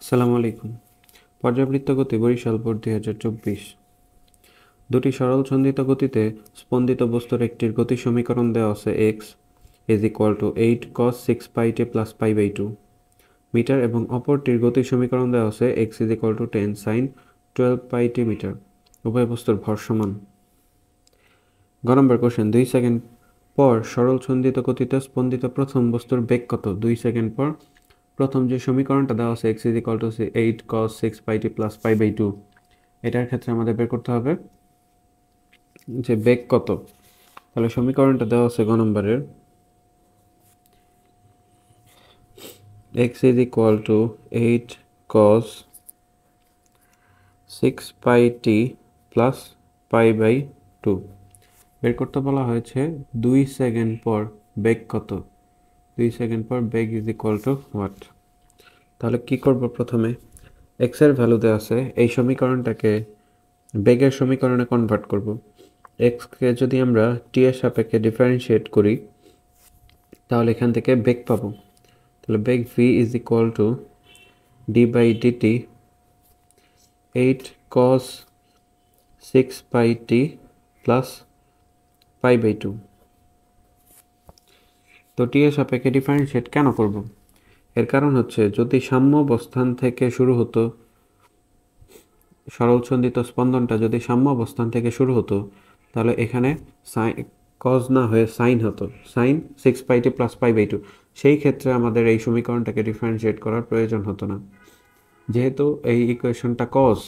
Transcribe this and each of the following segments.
আসসালামু আলাইকুম। পর্যাবৃত্ত গতি বরিশাল বোর্ড 2024। দুটি সরল সন্ধিত গতিতে স্পন্দিত বস্তুর একটির গতি সমীকরণ দেওয়া আছে x is equal to 8 cos 6 pi t plus pi by 2 metre এবং অপরটির গতি সমীকরণ দেওয়া আছে x is equal to 10 sin 12 pi t metre. উভয় বস্তুর ভর সমান। গ নম্বর কোশ্চেন, 2 সেকেন্ড পর সরল সন্ধিত গতিতে স্পন্দিত প্রথম বস্তুর বেগ কত? 2 সেকেন্ড পর প্রথম যে সমীকরণটা দেওয়া আছে x is equal to 8 cos 6 pi t plus pi by 2, এটার ক্ষেত্রে আমাদের বের করতে হবে যে বেগ কত। তাহলে সমীকরণটা দেওয়া আছে গ নম্বরের, x is equal to 8 cos 6 pi t plus pi by 2। বের করতে বলা হয়েছে 2 সেকেন্ড পর বেগ কত। 2 সেকেন্ড পর বেগ ইজ ইকুয়াল টু হোয়াট। তাহলে কি করব, প্রথমে x এর ভ্যালু দেওয়া আছে, এই সমীকরণটাকে বেগের সমীকরণে কনভার্ট করব। x কে যদি আমরা t এর সাপেক্ষে ডিফারেন্সিয়েট করি তাহলে এখান থেকে বেগ পাবো। তাহলে বেগ v is equal to d by dt 8 cos 6 pi t plus pi by 2। তো t এর সাপেক্ষে ডিফারেন্সিয়েট কেন করব? এর কারণ হচ্ছে, যদি সাম্য অবস্থান থেকে শুরু হতো, সরল সন্ধিত স্পন্দনটা যদি সাম্য অবস্থান থেকে শুরু হতো তাহলে এখানে কজ না হয়ে সাইন হতো, sine 6 pi t plus pi by 2। সেই ক্ষেত্রে আমাদের এই সমীকরণটাকে ডিফারেন্সিয়েট করার প্রয়োজন হতো না। যেহেতু এই ইকুয়েশনটা কজ,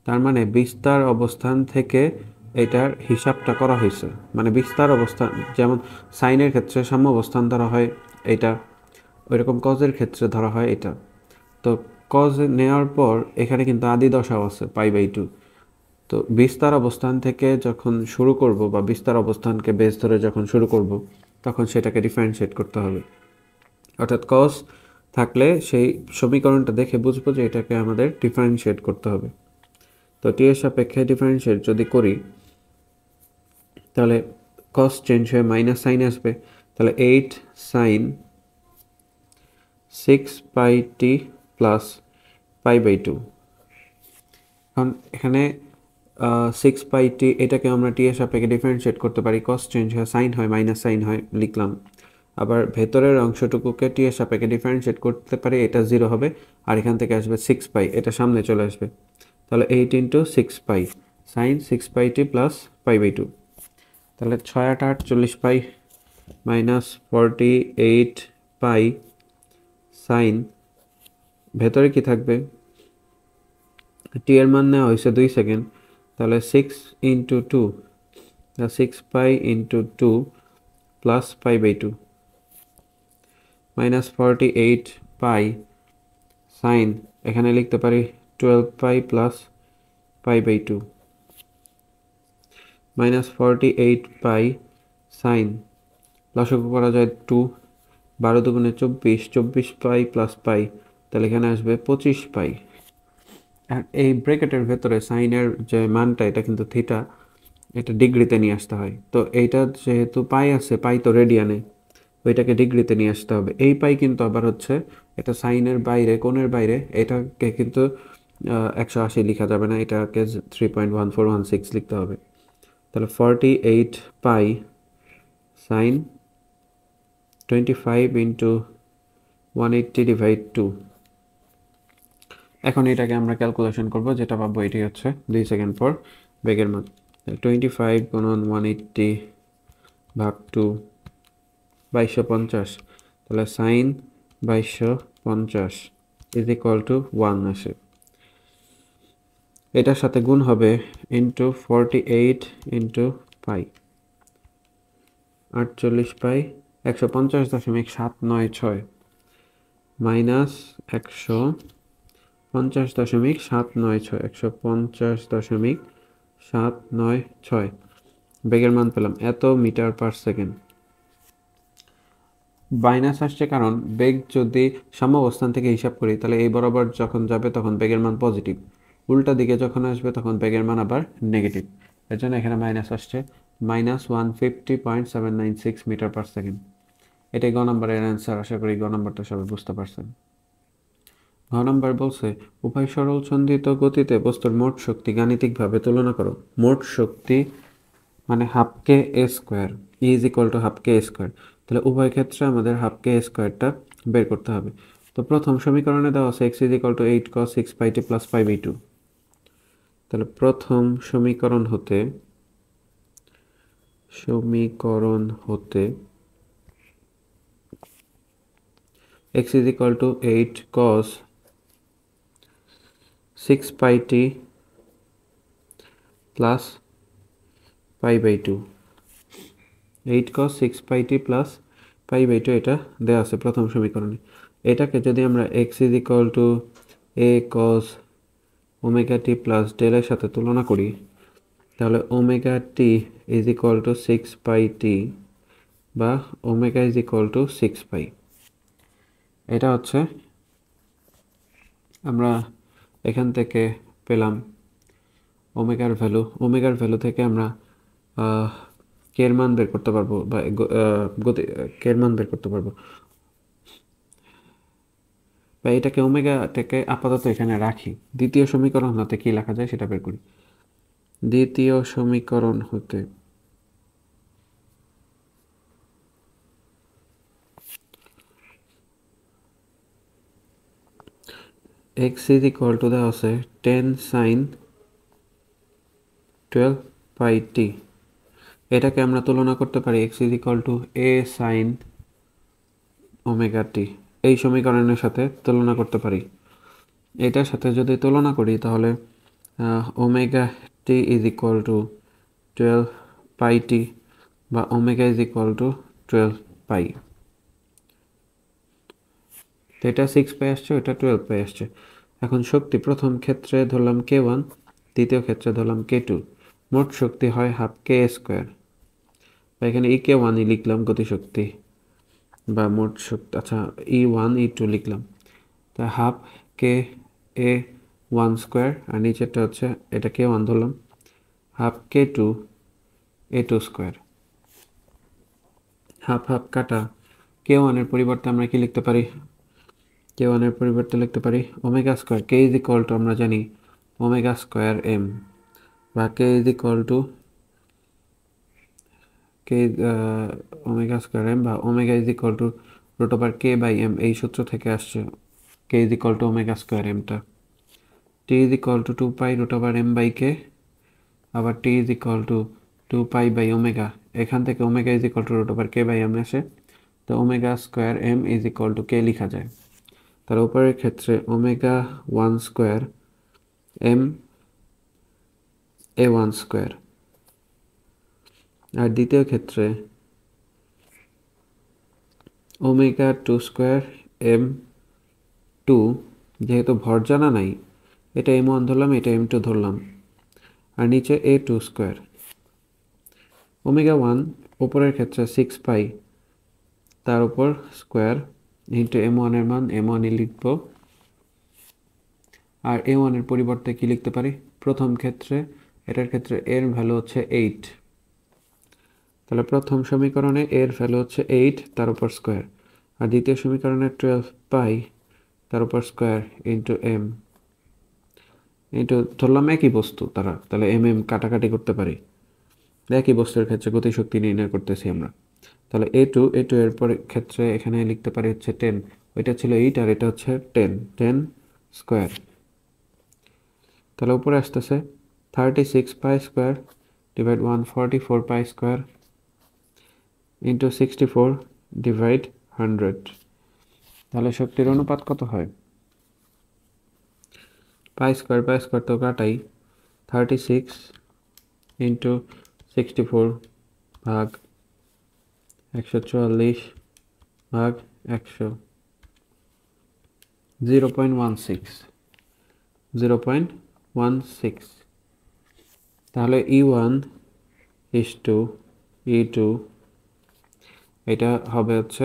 তার মানে বিস্তার অবস্থান থেকে এটার হিসাবটা করা হয়েছে। মানে বিস্তার অবস্থান, যেমন সাইনের ক্ষেত্রে সাম্য অবস্থান ধরা হয় এটা, ওইরকম কজের ক্ষেত্রে ধরা হয় এটা। তো কজ নেওয়ার পর এখানে কিন্তু আদি দশাও আছে পাই বাই 2। তো বিস্তার অবস্থান থেকে যখন শুরু করব বা বিস্তার অবস্থানকে বেস ধরে যখন শুরু করব তখন সেটাকে ডিফারেন্সিয়েট করতে হবে। অর্থাৎ কজ থাকলে সেই সমীকরণটা দেখে বুঝবো যে এটাকে আমাদের ডিফারেন্সিয়েট করতে হবে। তো টি এর সাপেক্ষে ডিফারেন্সিয়েট যদি করি তাহলে কজ চেঞ্জ হয়ে মাইনাস সাইন আসবে। তাহলে 8 sine 6 pi t plus pi by 2। এখন এখানে 6 পাই টি, এটাকে আমরা টি এর সাপেক্ষে ডিফারেন্সিয়েট করতে পারি, কস চেঞ্জ হয় সাইন হয়, মাইনাস সাইন হয়, লিখলাম। আবার ভেতরের অংশটুকুকে টি এর সাপেক্ষে ডিফারেন্সিয়েট করতে পারি, এটা 0 হবে আর এখান থেকে আসবে 6 পাই, এটা সামনে চলে আসবে। তাহলে 8 into 6 pi sine 6 pi t plus pi by 2। তাহলে 6 8 48 পাই মাইনাস 48 পাই সাইন, ভেতরে কি থাকবে, টি এর মান নেওয়া হয়েছে 2 সেকেন্ড, তাহলে 6 into 2, 6 pi into 2 plus pi by 2 minus 48 pi sine, এখানে লিখতে পারি 12 pi plus pi by 2 minus 48 pi sine, লসাগু করা যায় 2, 12 দুগুণে 24, 24 পাই প্লাস পাই, তাহলে এখানে আসবে 25 পাই। আর এই ব্র্যাকেটের ভেতরে সাইনের যে মানটা, এটা কিন্তু থিটা, এটা ডিগ্রিতে নিয়ে আসতে হয়। তো এইটা যেহেতু পাই আছে, পাই তো রেডিয়ানে, ওইটাকে ডিগ্রিতে নিয়ে আসতে হবে। এই পাই কিন্তু আবার হচ্ছে এটা সাইনের বাইরে, কোণের বাইরে, এটাকে কিন্তু 180 লেখা যাবে না, এটাকে 3.1416 লিখতে হবে। তাহলে 48 পাই সাইন 25 ইন্টু 180 ডিভাইড 2। এখন এটাকে আমরা ক্যালকুলেশন করব, যেটা পাবো এটি হচ্ছে 2 সেকেন্ড পর বেগের মান। 25 গুণন 180 ভাগ 2 2250। তাহলে সাইন 2250 ইজ ইকুয়াল টু 1 আসে। এটার সাথে গুণ হবে ইন্টু 48 ইন্টু পাই 48 পাই 150.796 মাইনাস 150.796 150.796 বেগের মান পেলাম এত মিটার পার সেকেন্ড। মাইনাস আসছে কারণ বেগ যদি সাম্যাবস্থান থেকে হিসাব করি তাহলে এই বরাবর যখন যাবে তখন বেগের মান পজিটিভ, উল্টা দিকে যখন আসবে তখন বেগের মান আবার নেগেটিভ। এর জন্য এখানে মাইনাস আসছে, মাইনাস 150.796 মিটার পার সেকেন্ড। এটাই গ নম্বরের অ্যান্সার। আশা করি গ নম্বরটা সবাই বুঝতে পারছেন। নাম্বার বলছে উভয় সরল সন্ধিত গতিতে বস্তুর মোট শক্তি গাণিতিকভাবে তুলনা করো। মোট শক্তি মানে half K A square is equal to half K A square. তাহলে উভয় ক্ষেত্রে আমাদের হাফ কে স্কোয়ারটা বের করতে হবে। তো প্রথম সমীকরণে দেওয়া আছে x is equal to 8 cos 6 pi t plus 5/2। তাহলে প্রথম সমীকরণ হতে x is equal to 8 cos 6 pi t plus pi by 2, 8 cos 6 pi t plus pi by 2 এটা দেওয়া আছে প্রথম সমীকরণে। এটাকে যদি আমরা x is equal to a cos omega t plus del এর সাথে তুলনা করি, তাহলে omega t is equal to 6 pi t বা omega is equal to 6 pi। এটা হচ্ছে আমরা এখান থেকে পেলাম ওমেগার ভ্যালু থেকে আমরা কে এর মান বের করতে পারবো বা গতি কে এর মান বের করতে পারবো, বা এটাকে ওমেগাটাকে আপাতত এখানে রাখি। দ্বিতীয় সমীকরণ হতে কি লেখা যায় সেটা বের করি। দ্বিতীয় সমীকরণ হতে x is equal to দেওয়া আছে 10 sin 12 pi t। এটাকে আমরা তুলনা করতে পারি x is equal to a sin omega t। এই সমীকরণের সাথে তুলনা করতে পারি। এটার সাথে যদি তুলনা করি তাহলে omega t is equal to 12 pi t বা omega is equal to 12 pi। তো এটা 6 পাই আসছে, এটা 12 পাই আসছে। এখন শক্তি প্রথম ক্ষেত্রে ধরলাম k1, দ্বিতীয় ক্ষেত্রে ধরলাম k2। মোট শক্তি হয় হাফ কে স্কোয়ার, বা এখানে e1 লিখলাম গতিশক্তি বা মোট শক্তি, আচ্ছা e1 e2 লিখলাম। তা হাফ কে এ 1 স্কোয়ার আর নিচেরটা হচ্ছে এটা k1 ধরলাম, half k2 a2 square. Half half কাটা, k1 এর পরিবর্তে আমরা কি লিখতে পারি, k1 এর পরিবর্তে লিখতে পারি omega square. k is equal to আমরা জানি ওমেগা স্কোয়ার m, বা k is equal to omega square m, বা omega is equal to root over k by m। এই সূত্র থেকে আসছে k is equal to omega square mটা। t is equal to 2 pi root over m by k, আবার t is equal to 2 pi by omega. এখান থেকে omega is equal to root over k by m আসে, তো omega square m is equal to k লিখা যায়। তার উপরের ক্ষেত্রে omega 1 square m a1 square, আর দ্বিতীয় ক্ষেত্রে ওমেগা 2 স্কোয়ার m 2, যেহেতু ভর জানা নাই এটা m1 ধরলাম, এটা m2 ধরলাম, আর নিচে a2 স্কোয়ার। ওমেগা 1 উপরের ক্ষেত্রে 6 পাই, তার উপর স্কোয়ার ইন্টু m1 এর মান m1 লিখব, আর a1 এর পরিবর্তে কি লিখতে পারি, প্রথম ক্ষেত্রে এটার ক্ষেত্রে এর ভ্যালু হচ্ছে 8। তাহলে প্রথম সমীকরণে এর ভ্যালু হচ্ছে 8 তার উপর স্কোয়ার, আর দ্বিতীয় সমীকরণে 12 পাই তার উপর স্কোয়ার ইন্টু m ইন্টু ধরলাম একই বস্তু তারা, তাহলে mm কাটাকাটি করতে পারি। একই বস্তুর ক্ষেত্রে গতিশক্তি নির্ণয় করতেছি আমরা। তাহলে a2 এর পরে ক্ষেত্রে এখানে লিখতে পারি হচ্ছে 10, ওইটা ছিল 8 আর এটা হচ্ছে 10 স্কোয়ার। তাহলে উপরে আসতেছে 36 পাই স্কোয়ার ডিভাইড 144 পাই স্কোয়ার ইন্টু 64 ডিভাইড 100। তাহলে শক্তির অনুপাত কত হয়, পাই স্কোয়ার তো কাটাই, 36 ইন্টু 64 ভাগ 144 ভাগ 100, 0.16। তাহলে e1 is to e2 এটা হবে হচ্ছে,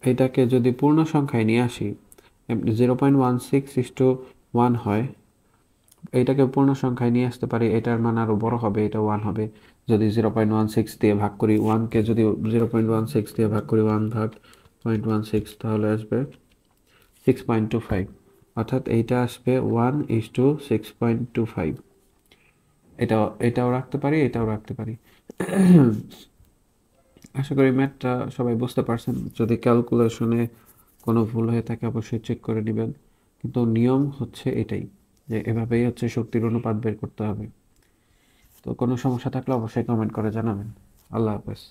এটাকে যদি পূর্ণ সংখ্যায় নিয়ে আসি 0.16:1 হয়, এটাকে পূর্ণ সংখ্যায় নিয়ে আসতে পারি, এটার মান আরও বড় হবে, এটা 1 হবে। যদি 0.16 দিয়ে ভাগ করি, 1কে যদি 0.16 দিয়ে ভাগ করি 1 ভাগ 6.16, তাহলে আসবে 6.25, অর্থাৎ এইটা আসবে 1:6.25। এটাও রাখতে পারি, এটাও রাখতে পারি। আশা করি ম্যাথটা সবাই বুঝতে পারছেন। যদি ক্যালকুলেশনে কোনো ভুল হয়ে থাকে অবশ্যই চেক করে নেবেন, কিন্তু নিয়ম হচ্ছে এটাই, যে এভাবেই হচ্ছে শক্তির অনুপাত বের করতে হবে। তো কোনো সমস্যা থাকলে অবশ্যই কমেন্ট করে জানাবেন। আল্লাহ হাফেজ।